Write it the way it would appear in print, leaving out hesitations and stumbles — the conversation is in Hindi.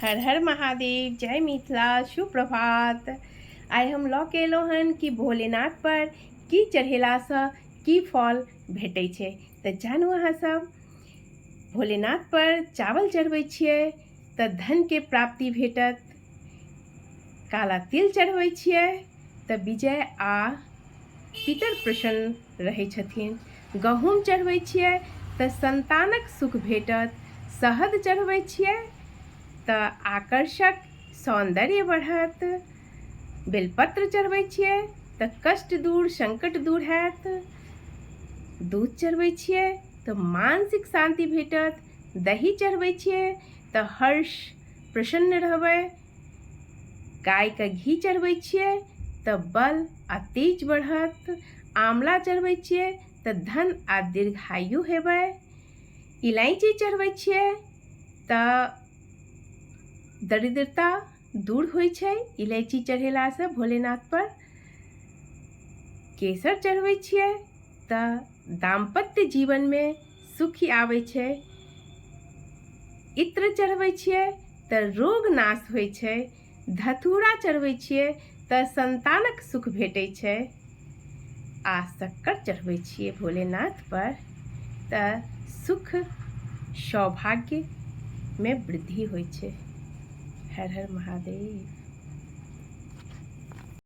हर हर महादेव, जय मिथिला, सुप्रभात। आइ हम लऽ के अयलहुँ हन कि भोलेनाथ पर की चढ़ेलासँ की फल भेटै छै। तऽ जानू अहाँ सब, भोलेनाथ पर चावल चढ़बै छियै तऽ धनके प्राप्ति भेटत। काला तिल चढ़बै छियै तऽ विजय आ पितर प्रसन्न रहै छथिन। गहूँम चढ़बै छियै तऽ संतानक सुख भेटत। शहद चढ़बै छियै तऽ आकर्षक सौंदर्य बढ़त। बेलपत्र चढ़बै छियै तऽ कष्ट दूर, संकट दूर हैत। दूध चढ़बै छियै तऽ मानसिक शांति भेटत। दही चढ़बै छियै तऽ हर्ष, प्रसन्न रहबै। गायके घी चढ़बै छियै तऽ बल आ तेज बढ़त। आंवला चढ़बै छियै तऽ धन आ दीर्घायु हेबै। इलायची चढ़बै छियै तऽ दरिद्रता दूर होइ छै इलायची चढ़ेलासँ भोलेनाथ पर। केसर चढ़बै छियै तऽ दाम्पत्य जीवनमे सुख आबै छै। इत्र चढ़बै छियै तऽ रोग नाश होइ छै। धतूरा चढ़बै छियै तऽ संतानक सुख भेटै छै। आ शक्कर चढ़बै छियै भोलेनाथ पर तऽ सुख, सौभाग्यमे वृद्धि होइ छै। हर हर महादेव।